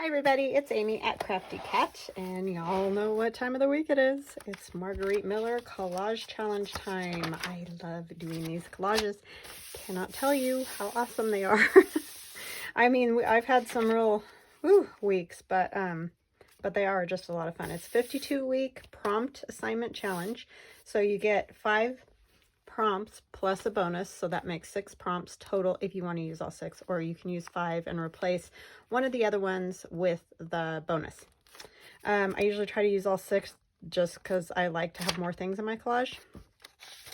Hi everybody, it's Amy at Crafty Cat, and y'all know what time of the week it is. It's Margarete Miller Collage Challenge time. I love doing these collages. Cannot tell you how awesome they are. I mean, I've had some real weeks, but they are just a lot of fun. It's 52-week prompt assignment challenge, so you get 5 prompts plus a bonus, so that makes 6 prompts total if you want to use all 6, or you can use 5 and replace one of the other ones with the bonus. I usually try to use all 6 just because I like to have more things in my collage,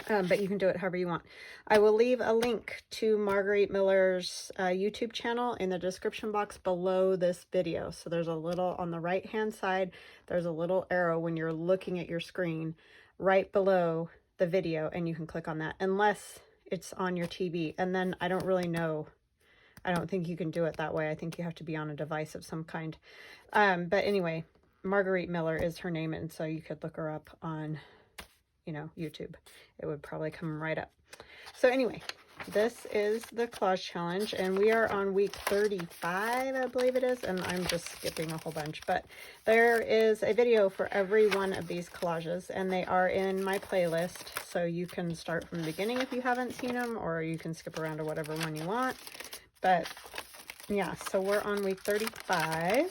but you can do it however you want. I will leave a link to Margarete Miller's YouTube channel in the description box below this video. So there's a little on the right hand side, there's a little arrow when you're looking at your screen right below the video, and you can click on that unless it's on your TV, and then I don't really know. I don't think you can do it that way. I think you have to be on a device of some kind. But anyway, Margarete Miller is her name, and so you could look her up on, YouTube. It would probably come right up. So anyway, this is the collage challenge, and we are on week 35, I believe it is, and I'm just skipping a whole bunch, but there is a video for every one of these collages, and they are in my playlist, so you can start from the beginning if you haven't seen them, or you can skip around to whatever one you want. But yeah, so we're on week 35.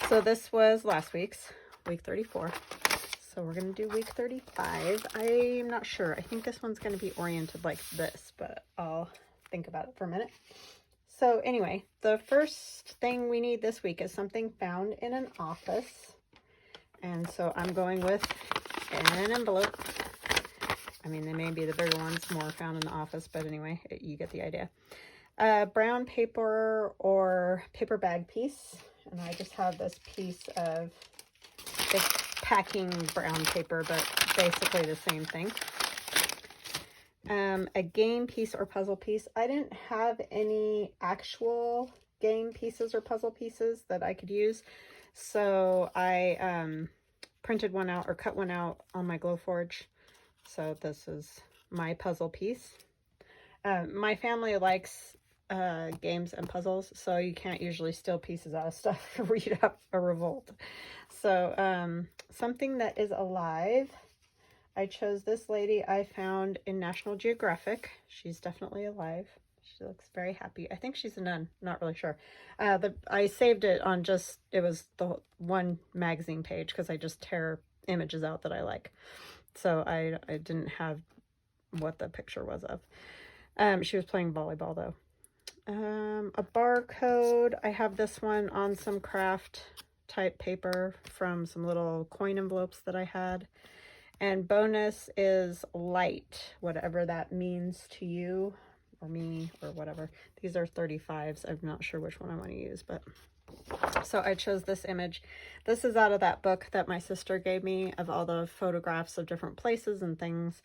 So this was last week's, week 34. So we're going to do week 35. I'm not sure. I think this one's going to be oriented like this, but I'll think about it for a minute. So anyway, the first thing we need this week is something found in an office. And so I'm going with an envelope. I mean, they may be the bigger ones, more found in the office, but anyway, you get the idea. Brown paper or paper bag piece. And I just have this piece of packing brown paper, but basically the same thing. A game piece or puzzle piece. I didn't have any actual game pieces or puzzle pieces that I could use, so I printed one out or cut one out on my Glowforge. So this is my puzzle piece. My family likes games and puzzles, so you can't usually steal pieces out of stuff for you to have a revolt. So something that is alive. I chose this lady I found in National Geographic. She's definitely alive. She looks very happy. I think she's a nun, not really sure. I saved it on it was the one magazine page because I just tear images out that I like. So I didn't have what the picture was of. She was playing volleyball though. A barcode. I have this one on some craft type paper from some little coin envelopes that I had. And bonus is light, whatever that means to you or me or whatever. These are 35s. I'm not sure which one I want to use, but so I chose this image. This is out of that book that my sister gave me of all the photographs of different places and things.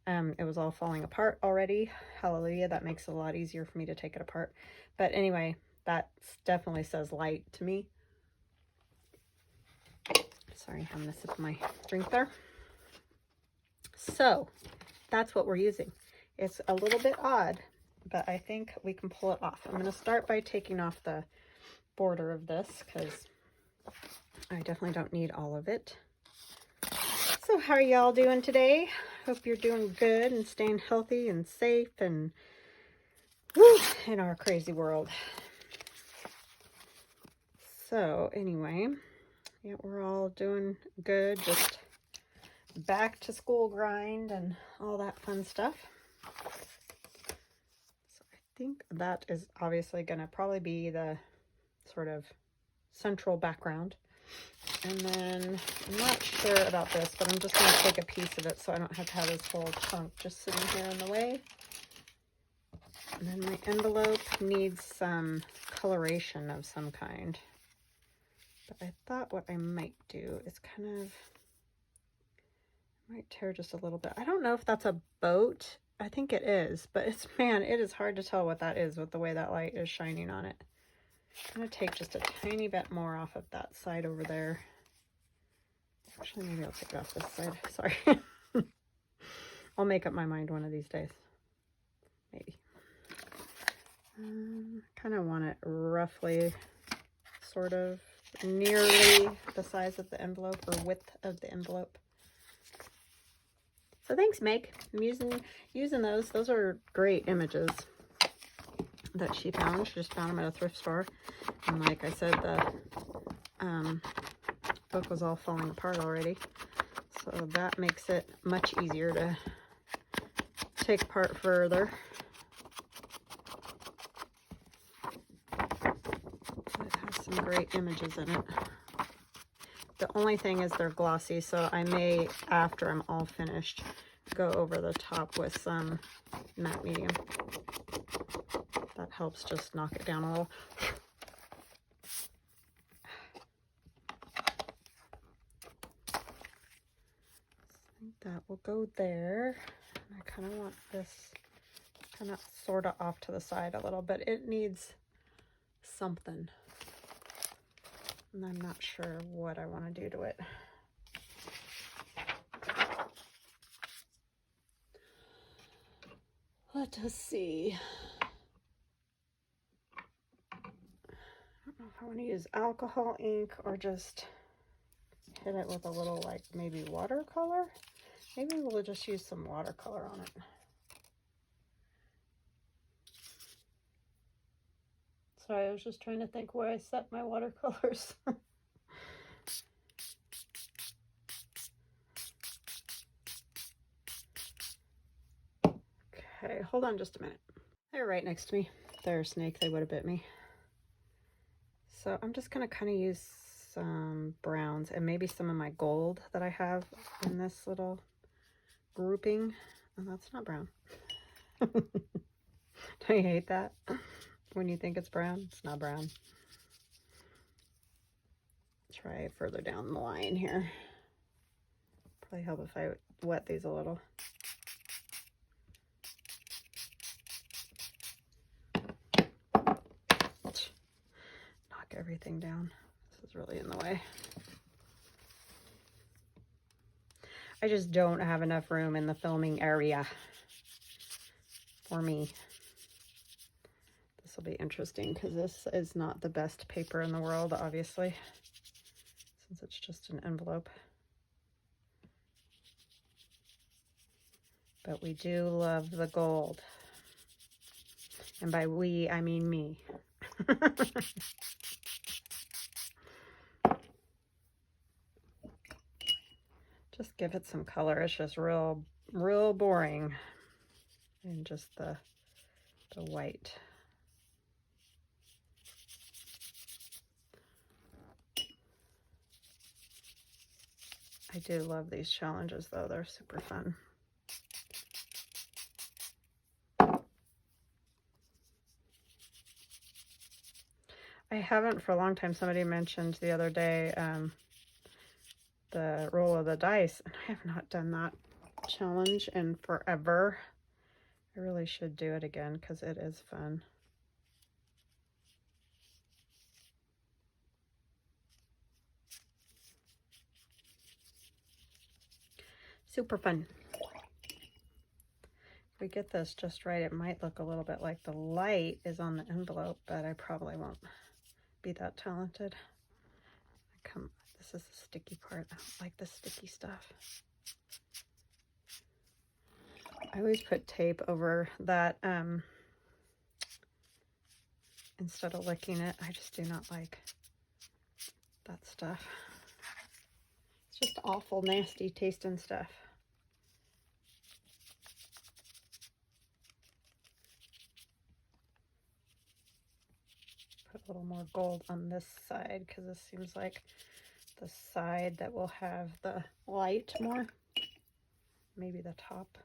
It was all falling apart already. Hallelujah. That makes it a lot easier for me to take it apart. But anyway, that definitely says light to me. Sorry, I'm going to sip my drink there. So that's what we're using. It's a little bit odd, but I think we can pull it off. I'm going to start by taking off the border of this because I definitely don't need all of it. So how are y'all doing today? Hope you're doing good and staying healthy and safe and in our crazy world. So anyway, yeah, we're all doing good. Just back to school grind and all that fun stuff. So I think that is obviously going to probably be the sort of central background. And then I'm not sure about this, but I'm just going to take a piece of it so I don't have to have this whole chunk just sitting here in the way. And then my envelope needs some coloration of some kind. But I thought what I might do is kind of, I might tear just a little bit. I don't know if that's a boat. I think it is, but man, it is hard to tell what that is with the way that light is shining on it. I'm going to take just a tiny bit more off of that side over there. Actually, maybe I'll take it off this side. Sorry. I'll make up my mind one of these days. Maybe. Kind of want it roughly, sort of nearly the size of the envelope or width of the envelope. So thanks, Meg. I'm using those. Those are great images that she found. She just found them at a thrift store. And like I said, the book was all falling apart already. So that makes it much easier to take apart further. It has some great images in it. The only thing is they're glossy, so I may, after I'm all finished, go over the top with some matte medium. That helps just knock it down a little. I think that will go there. I kind of want this kind of sort of off to the side a little bit. It needs something. And I'm not sure what I want to do to it. Let us see. I don't know if I want to use alcohol ink or just hit it with a little, like, maybe watercolor. Maybe we'll just use some watercolor on it. Sorry, I was just trying to think where I set my watercolors. Okay, hold on just a minute. They're right next to me. They're a snake, they would have bit me. So I'm just gonna kind of use some browns and maybe some of my gold that I have in this little grouping. Oh, that's not brown. Don't you hate that? When you think it's brown, it's not brown. Try it further down the line here. Probably help if I wet these a little. Knock everything down. This is really in the way. I just don't have enough room in the filming area for me. This will be interesting because this is not the best paper in the world, obviously, since it's just an envelope. But we do love the gold. And by we, I mean me. Just give it some color. It's just real boring. And just the white. I do love these challenges though. They're super fun. I haven't for a long time. Somebody mentioned the other day the roll of the dice, and I have not done that challenge in forever. I really should do it again because it is fun. Super fun. If we get this just right, it might look a little bit like the light is on the envelope, but I probably won't be that talented. This is the sticky part. I don't like the sticky stuff. I always put tape over that instead of licking it. I just do not like that stuff. It's just awful, nasty tasting stuff. Put a little more gold on this side because this seems like the side that will have the light more. Maybe the top.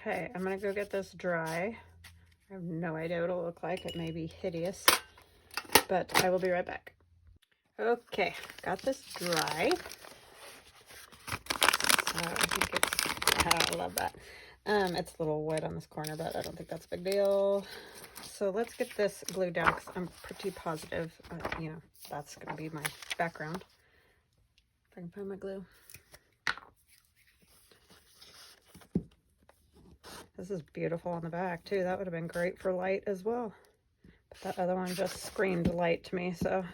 Okay, I'm gonna go get this dry. I have no idea what it'll look like. It may be hideous, but I will be right back. Okay, got this dry. I think it's, I love that. It's a little wet on this corner, but I don't think that's a big deal. So let's get this glued down because I'm pretty positive, you know, that's going to be my background. If I can find my glue. This is beautiful on the back too. That would have been great for light as well. But that other one just screamed light to me, so.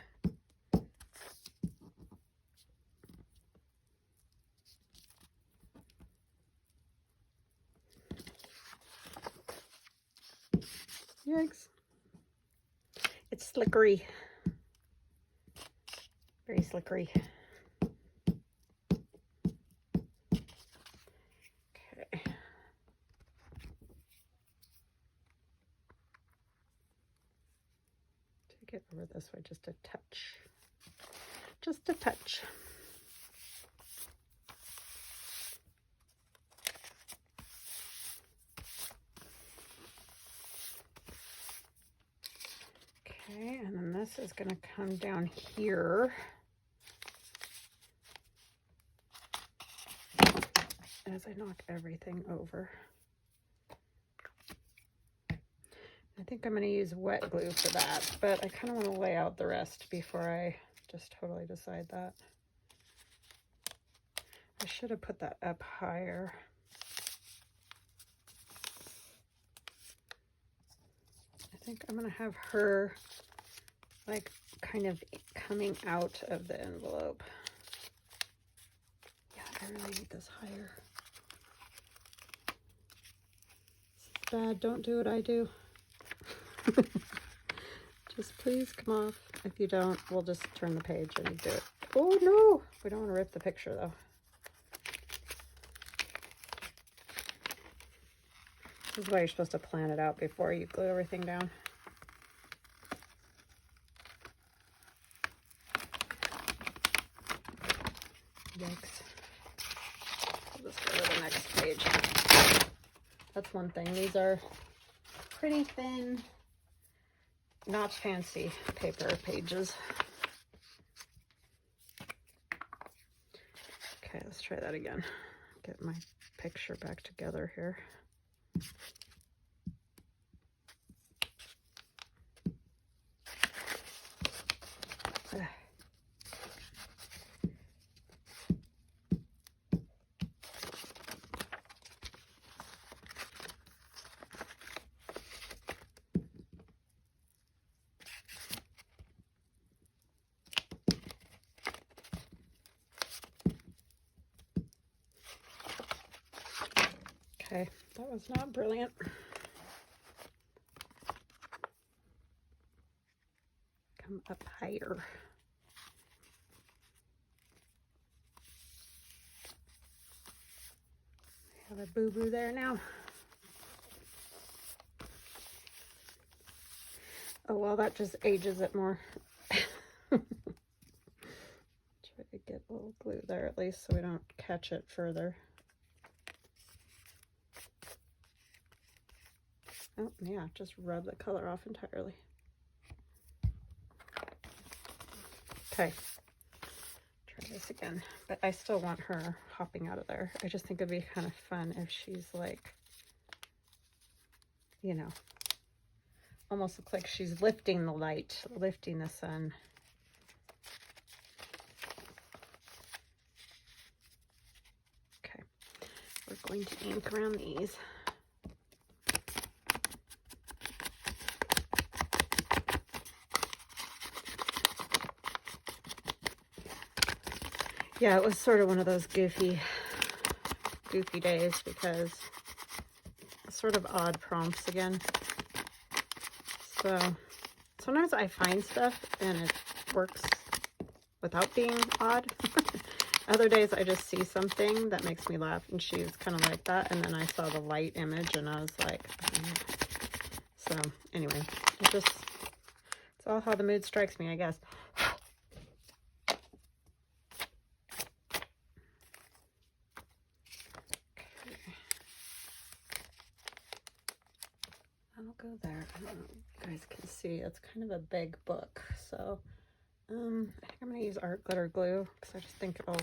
Yikes. It's slickery. Very slickery. Okay. Take it over this way just a touch. Just a touch. Okay, and then this is going to come down here. As I knock everything over. I think I'm going to use wet glue for that, but I kind of want to lay out the rest before I just totally decide that. I should have put that up higher. I think I'm going to have her like kind of coming out of the envelope. Yeah, I really need this higher. This is bad. Don't do what I do. Just please come off. If you don't, we'll just turn the page and do it. Oh no! We don't want to rip the picture though. This is why you're supposed to plan it out before you glue everything down. Yikes. I'll just go to the next page. That's one thing. These are pretty thin, not fancy paper pages. Okay, let's try that again. Get my picture back together here. Okay, that was not brilliant. Come up higher. I have a boo-boo there now. Oh, well, that just ages it more. Try to get a little glue there at least so we don't catch it further. Oh, yeah, just rub the color off entirely. Okay, try this again. But I still want her hopping out of there. I just think it'd be kind of fun if she's like, you know, almost look like she's lifting the light, lifting the sun. Okay, we're going to ink around these. Yeah, it was sort of one of those goofy days because sort of odd prompts again. So sometimes I find stuff and it works without being odd. Other days I just see something that makes me laugh, and she's kind of like that, and then I saw the light image and I was like, so anyway, it's all how the mood strikes me, I guess. I'll go there. I don't know if you guys can see, it's kind of a big book, so I think I'm going to use art glitter glue because I just think it'll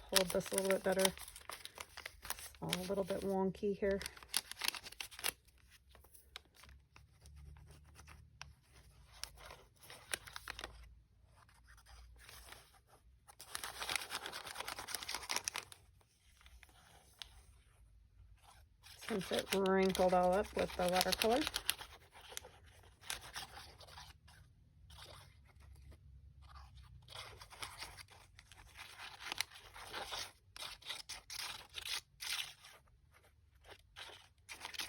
hold this a little bit better. all a little bit wonky here. Since it wrinkled all up with the watercolor.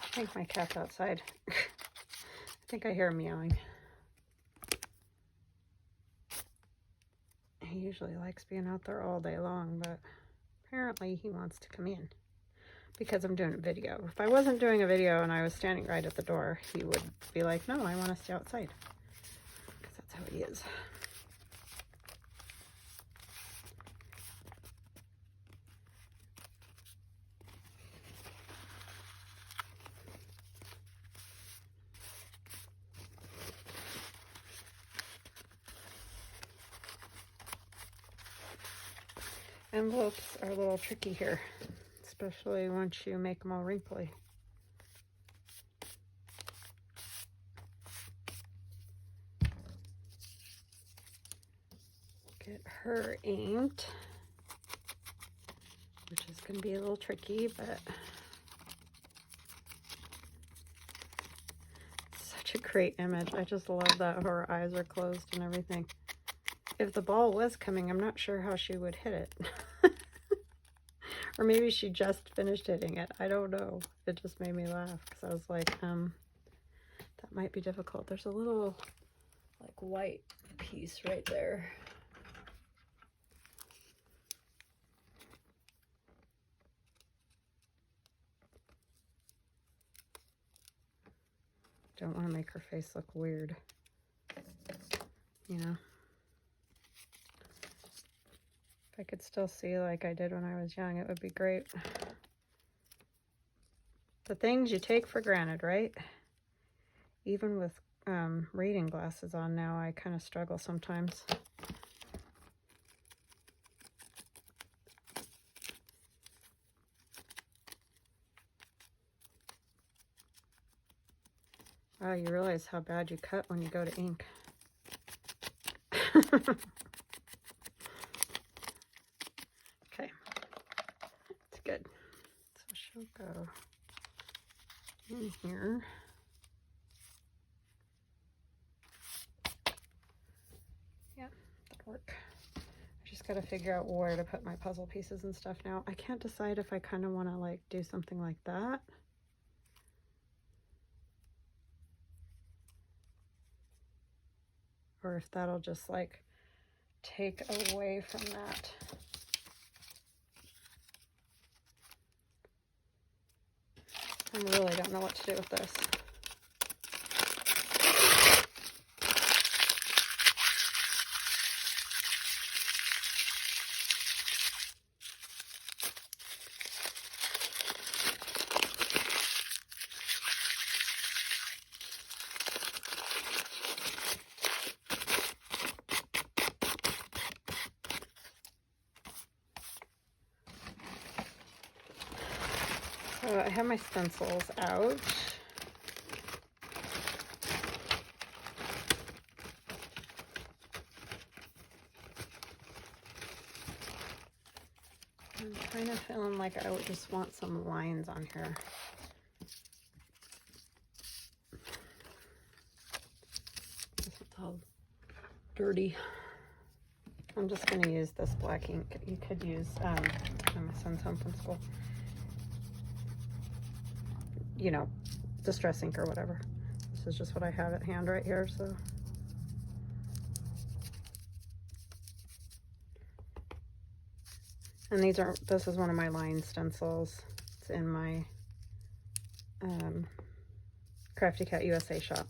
I think my cat's outside. I think I hear him meowing. He usually likes being out there all day long, but apparently he wants to come in because I'm doing a video. If I wasn't doing a video and I was standing right at the door, he would be like, no, I want to stay outside. Because that's how he is. Envelopes are a little tricky here, especially once you make them all wrinkly. Get her inked, which is going to be a little tricky, but such a great image. I just love that her eyes are closed and everything. If the ball was coming, I'm not sure how she would hit it. Or maybe she just finished hitting it. I don't know. It just made me laugh because I was like, that might be difficult. There's a little like white piece right there. Don't want to make her face look weird, you know. If I could still see like I did when I was young, it would be great. The things you take for granted, right? Even with reading glasses on now, I kind of struggle sometimes. Wow, you realize how bad you cut when you go to ink. Okay, it's good. So she'll go in here. Yeah, that'll work. I just got to figure out where to put my puzzle pieces and stuff now. I can't decide if I kind of want to like do something like that. Or if that'll just like take away from that. I really don't know what to do with this. So I have my stencils out. I'm kind of feeling like I would just want some lines on here. This is all dirty. I'm just going to use this black ink. You could use, my son's home from school, you know, distress ink or whatever. This is just what I have at hand right here, so. And this is one of my line stencils. It's in my Crafty Cat USA shop.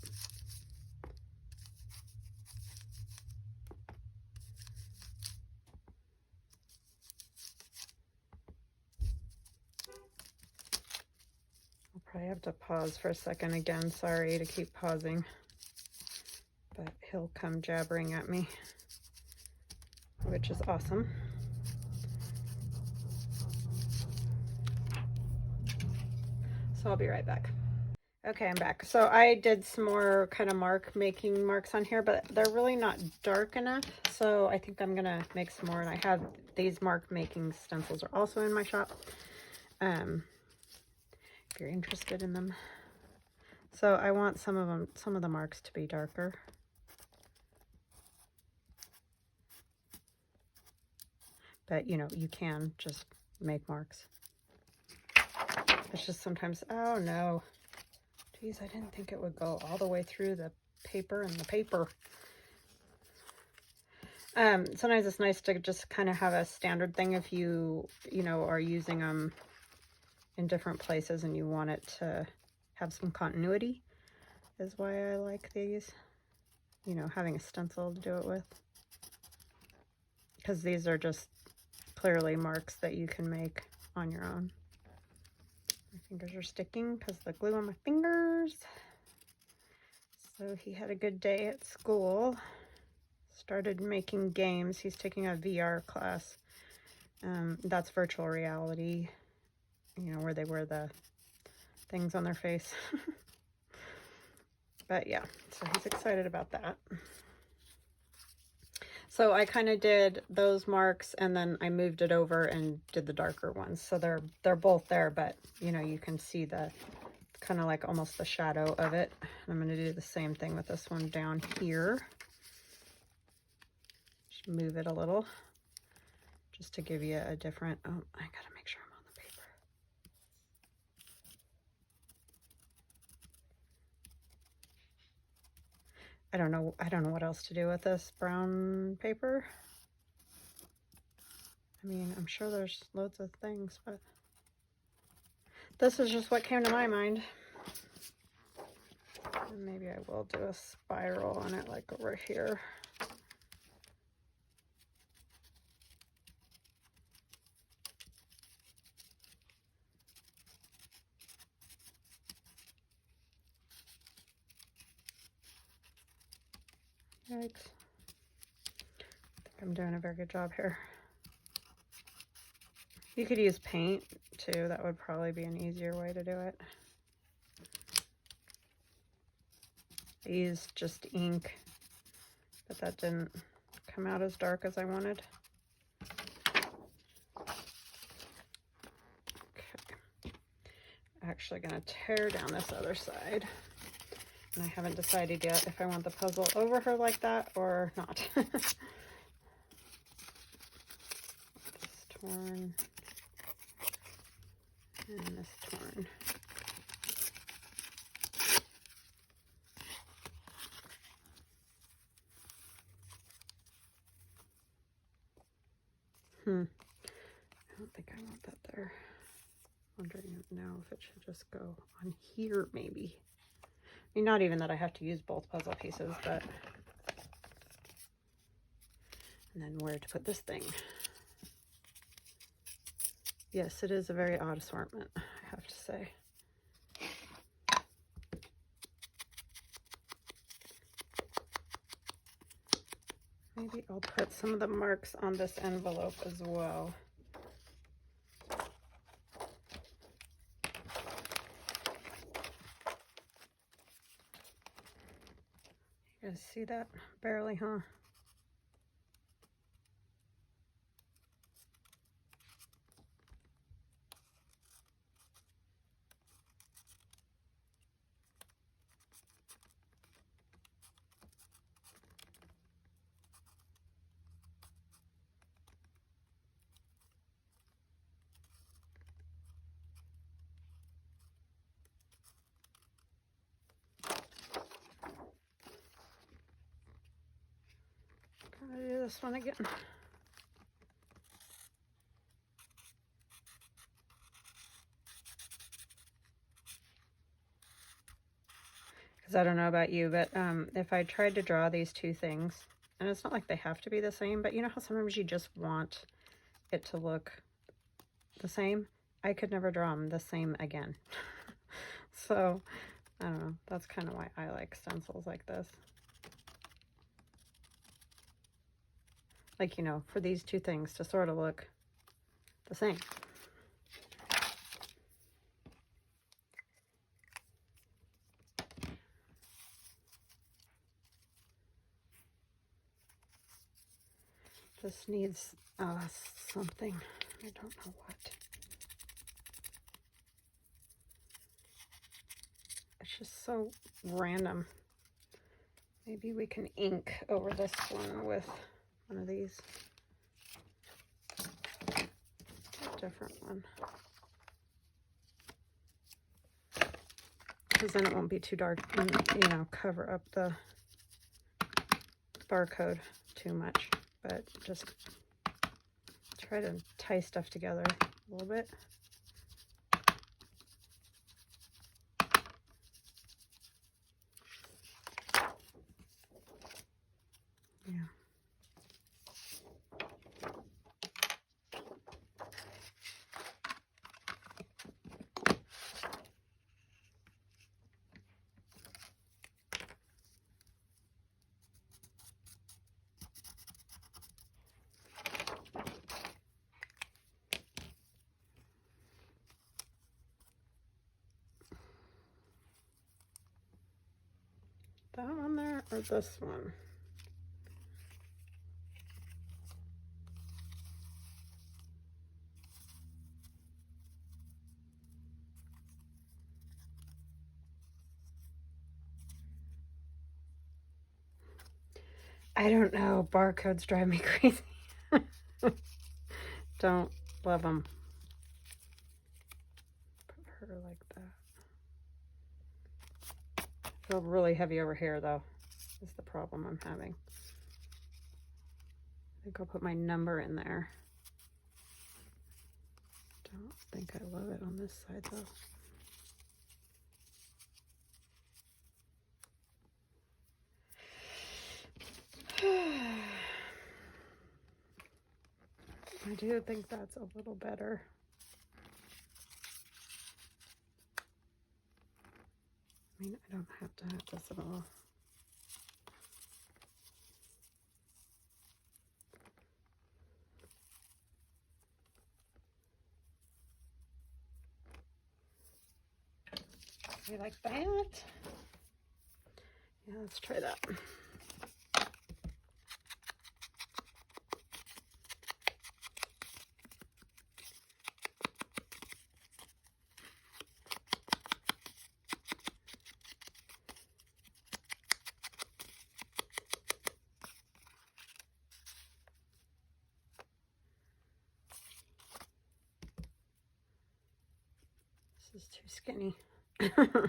I'll probably have to pause for a second again. Sorry to keep pausing, but he'll come jabbering at me, which is awesome. So I'll be right back. Okay, I'm back. So I did some more kind of making marks on here, but they're really not dark enough. So I think I'm gonna make some more, and I have these mark making stencils are also in my shop. If you're interested in them. So I want some of the marks to be darker. But you know, you can just make marks. It's just sometimes, oh no. Geez, I didn't think it would go all the way through the paper and the paper. Sometimes it's nice to just kind of have a standard thing if you know, are using them in different places and you want it to have some continuity, is why I like these. You know, having a stencil to do it with. Because these are just clearly marks that you can make on your own. My fingers are sticking because of the glue on my fingers. So he had a good day at school. Started making games. He's taking a VR class. That's virtual reality, you know, where they wear the things on their face. But yeah, so he's excited about that. So I kind of did those marks and then I moved it over and did the darker ones. So they're both there, but you know, you can see the kind of like almost the shadow of it. I'm going to do the same thing with this one down here. Just move it a little just to give you a different, oh, I got to make sure I'm on the paper. I don't know what else to do with this brown paper. I mean, I'm sure there's loads of things, but this is just what came to my mind. And maybe I will do a spiral on it like over here. Yikes. I think I'm doing a very good job here. You could use paint too. That would probably be an easier way to do it. I used just ink, but that didn't come out as dark as I wanted. Okay. Actually going to tear down this other side. And I haven't decided yet if I want the puzzle over her like that or not. This torn. And this torn. I don't think I want that there. Wondering now if it should just go on here, maybe. I mean, not even that I have to use both puzzle pieces, but... And then where to put this thing. Yes, it is a very odd assortment, I have to say. Maybe I'll put some of the marks on this envelope as well. You guys see that? Barely, huh? Gotta do this one again. Because I don't know about you, but if I tried to draw these two things, and it's not like they have to be the same, but you know how sometimes you just want it to look the same? I could never draw them the same again. So, I don't know. That's kind of why I like stencils like this. Like, you know, for these two things to sort of look the same. This needs something. I don't know what. It's just so random. Maybe we can ink over this one with one of these. A different one. Because then it won't be too dark and, you know, cover up the barcode too much. But just try to tie stuff together a little bit. Yeah. That one there or this one? I don't know. Barcodes drive me crazy. Don't love them. Put her like that. I feel really heavy over here, though. Is the problem I'm having. I think I'll put my number in there. Don't think I love it on this side, though. I do think that's a little better. I mean, I don't have to have this at all. You like that? Yeah, let's try that. This is too skinny. Okay.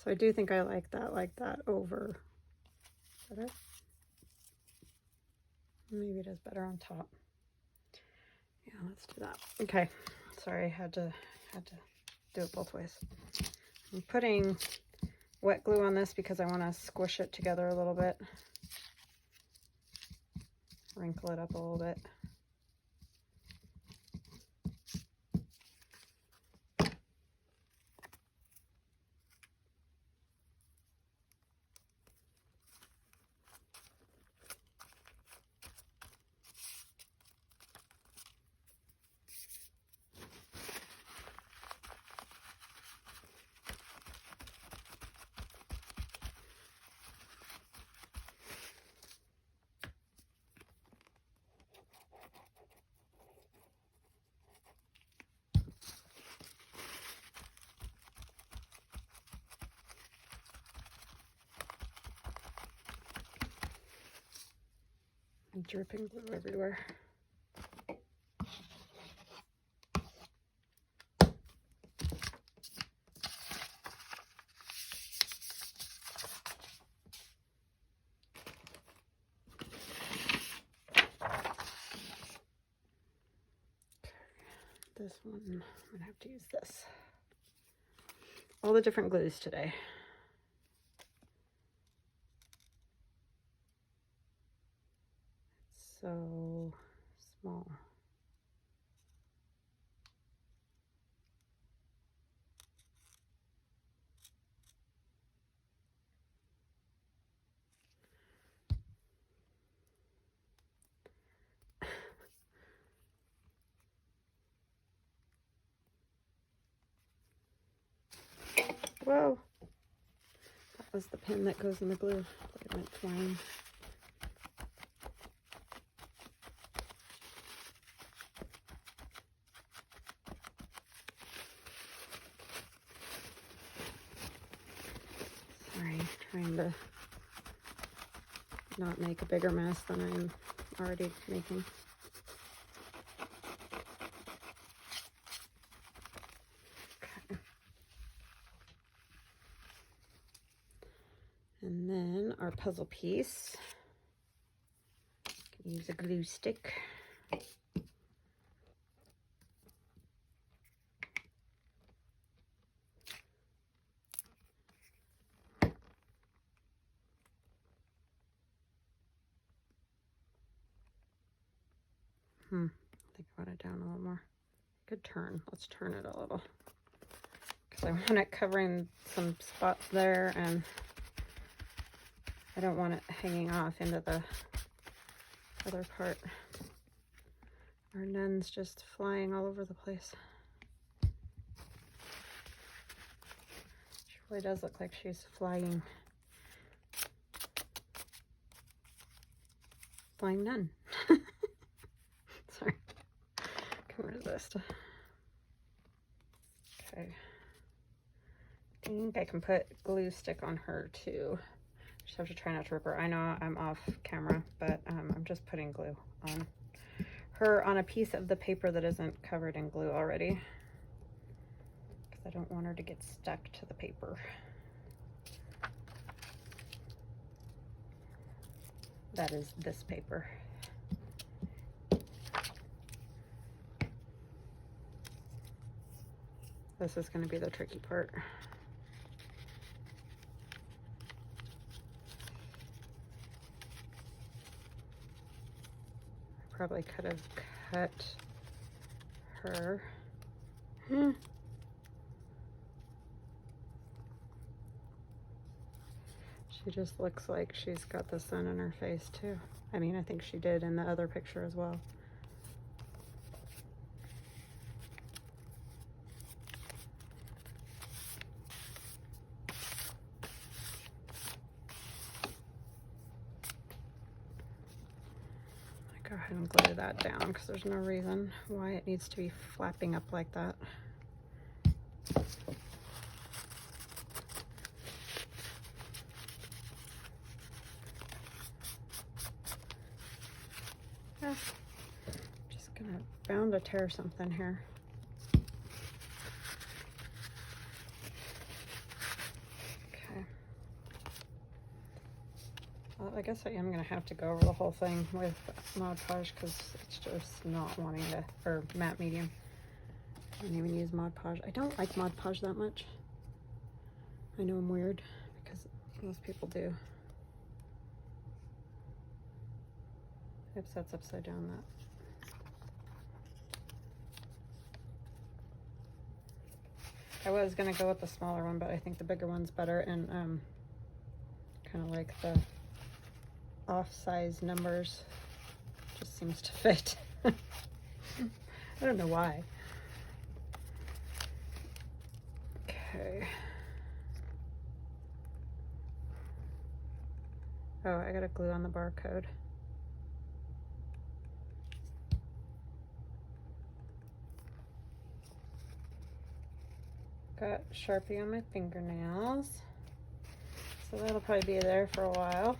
So I do think I like that over. Better? Maybe it is better on top. Yeah, let's do that. Okay. Sorry, I had to do it both ways. I'm putting wet glue on this because I want to squish it together a little bit. Wrinkle it up a little bit. Dripping glue everywhere. This one, I'm gonna have to use this. All the different glues today. It's so small. Whoa, was the pin that goes in the glue. It went flying. Sorry, trying to not make a bigger mess than I'm already making. Okay. And then our puzzle piece. Use a glue stick. I think I want it down a little more. Good turn. Let's turn it a little. Because I want it covering some spots there, and I don't want it hanging off into the other part. Our nun's just flying all over the place. She really does look like she's flying. Flying nun. Sorry. Come on, this. Okay. I think I can put glue stick on her too. Just have to try not to rip her. I know I'm off camera, but I'm just putting glue on her on a piece of the paper that isn't covered in glue already, because I don't want her to get stuck to the paper. That is this paper. This is going to be the tricky part. I probably could have cut her. She just looks like she's got the sun in her face too. I mean, I think she did in the other picture as well. Go ahead and glue that down because there's no reason why it needs to be flapping up like that. Yeah, just bound to tear something here. Okay. Well, I guess I am going to have to go over the whole thing with Mod Podge because it's just not wanting to, or matte medium. I don't even use Mod Podge. I don't like Mod Podge that much. I know I'm weird because most people do. Oops, that's upside down. I was going to go with the smaller one, but I think the bigger one's better, and kind of like the off-size numbers. Just seems to fit. I don't know why. Okay. Oh, I gotta glue on the barcode. Got Sharpie on my fingernails, so that'll probably be there for a while.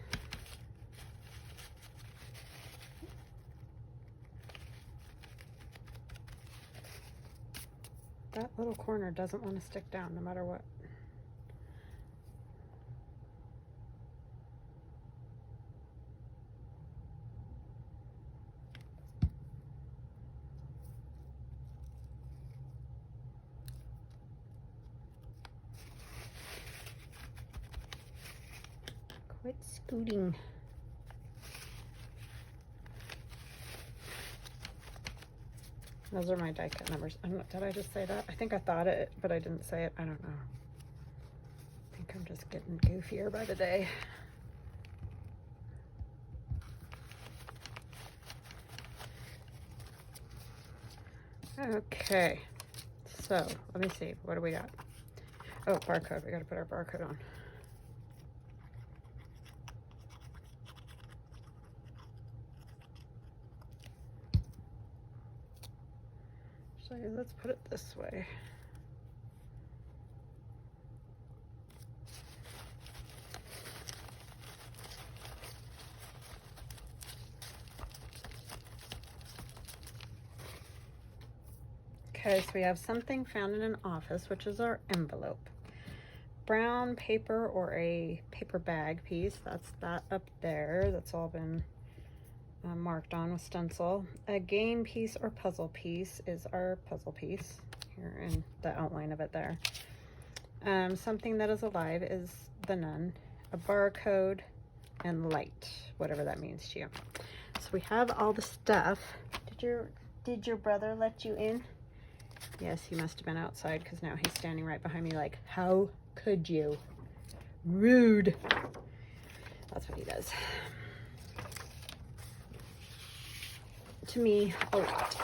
That little corner doesn't want to stick down no matter what. Quit scooting. Those are my die cut numbers. Did I just say that? I think I thought it, but I didn't say it. I don't know. I think I'm just getting goofier by the day. Okay, so let me see. What do we got? Oh, barcode. We got to put our barcode on. So let's put it this way. Okay, so we have something found in an office, which is our envelope. Brown paper or a paper bag piece, that's that up there. That's all been marked on with stencil. A game piece or puzzle piece is our puzzle piece here in the outline of it there. Something that is alive is the nun. A barcode and light, whatever that means to you. So we have all the stuff. Did your brother let you in? Yes, he must have been outside because now he's standing right behind me like, how could you? Rude. That's what he does. To me, a lot.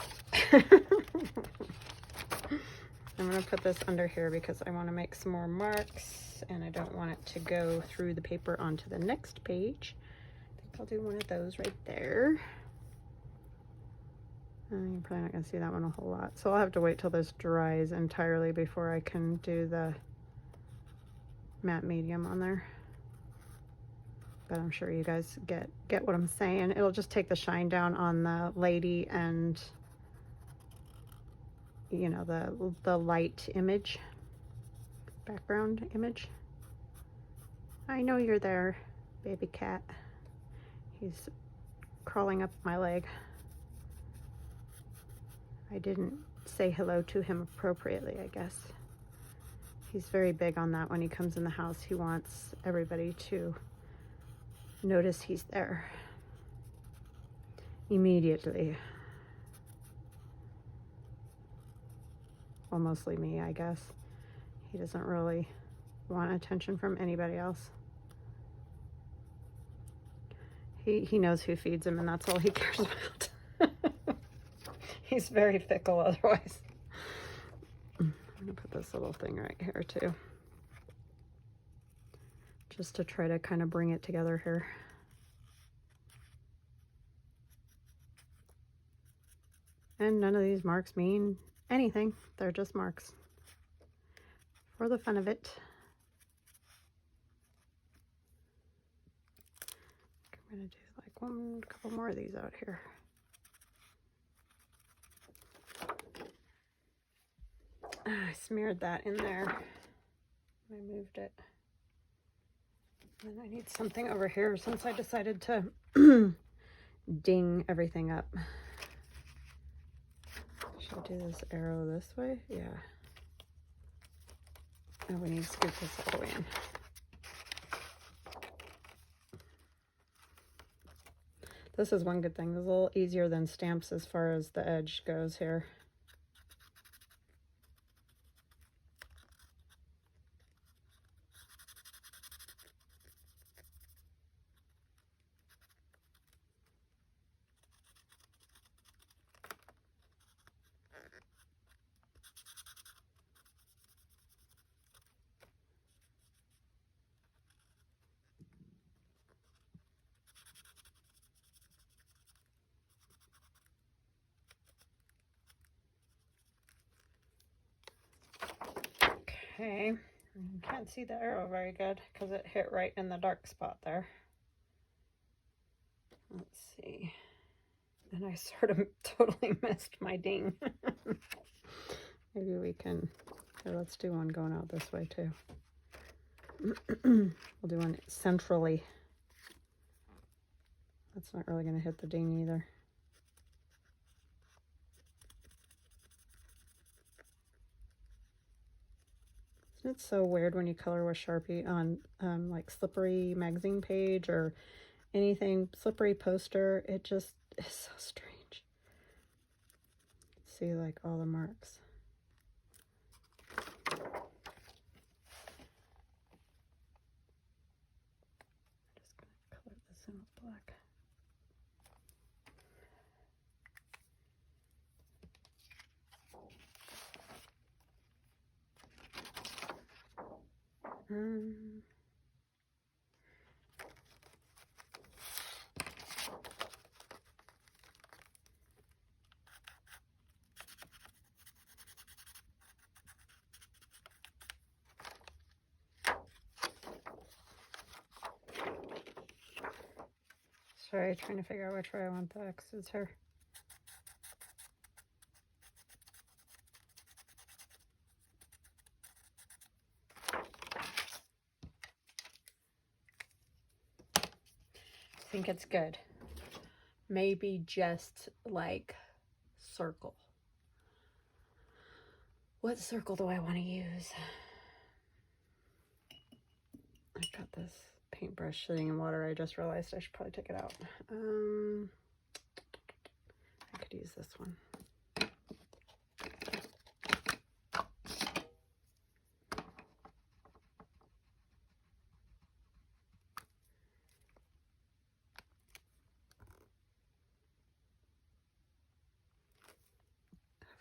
I'm going to put this under here because I want to make some more marks and I don't want it to go through the paper onto the next page. I think I'll do one of those right there. You're probably not going to see that one a whole lot. So I'll have to wait till this dries entirely before I can do the matte medium on there. But I'm sure you guys get what I'm saying. It'll just take the shine down on the lady and, you know, the light image, background image. I know you're there, baby cat. He's crawling up my leg. I didn't say hello to him appropriately, I guess. He's very big on that when he comes in the house. He wants everybody to notice he's there immediately. Well, mostly me, I guess. He doesn't really want attention from anybody else. He knows who feeds him and that's all he cares about. He's very fickle otherwise. I'm gonna put this little thing right here too. Just to try to kind of bring it together here. And none of these marks mean anything. They're just marks for the fun of it. I'm gonna do like couple more of these out here. I smeared that in there. I moved it. And I need something over here since I decided to ding everything up. Should I do this arrow this way? Yeah. Oh, we need to scoop this all the way in. This is one good thing. It's a little easier than stamps as far as the edge goes here. Okay, you can't see the arrow very good because it hit right in the dark spot there. Let's see. And I sort of totally missed my ding. Maybe we can, here, let's do one going out this way too. We'll do one centrally. That's not really going to hit the ding either. Isn't it so weird when you color with Sharpie on like slippery magazine page or anything, slippery poster? It just is so strange. See like all the marks. I'm just going to color this in with black. Sorry, trying to figure out which way I want the X's here. I think it's good. Maybe just like circle. What circle do I want to use? I've got this paintbrush sitting in water. I just realized I should probably take it out. I could use this one. I've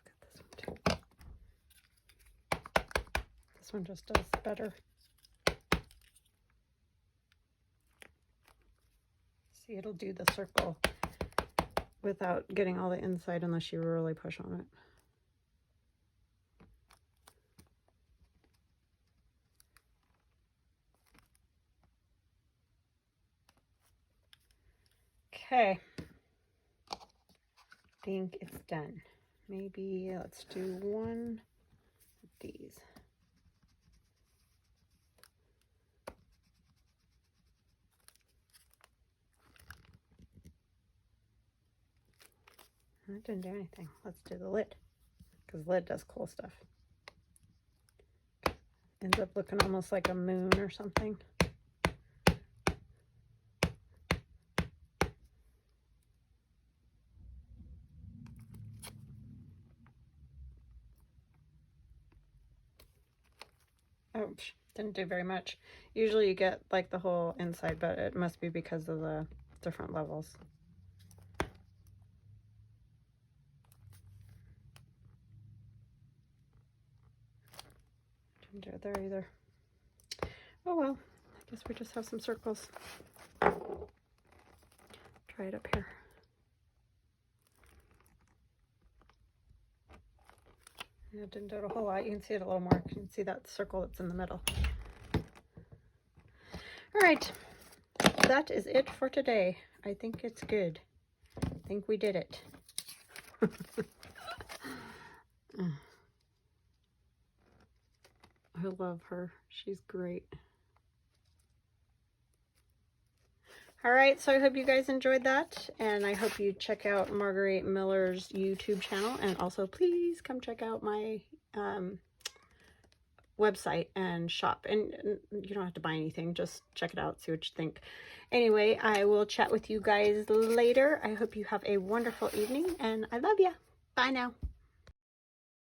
got this one too. This one just does better. See, it'll do the circle without getting all the inside unless you really push on it. Okay, I think it's done. Maybe let's do one of these. That didn't do anything. Let's do the lid, because lid does cool stuff. Ends up looking almost like a moon or something. Oh, didn't do very much. Usually you get like the whole inside, but it must be because of the different levels. Didn't do it there either. Oh well, I guess we just have some circles. Try it up here. Yeah, it didn't do it a whole lot. You can see it a little more. You can see that circle that's in the middle. All right, that is it for today. I think it's good. I think we did it. I love her. She's great. All right, so I hope you guys enjoyed that, and I hope you check out Margarete Miller's YouTube channel, and also please come check out my website and shop. And you don't have to buy anything, just check it out, see what you think. Anyway, I will chat with you guys later. I hope you have a wonderful evening, and I love ya. Bye now.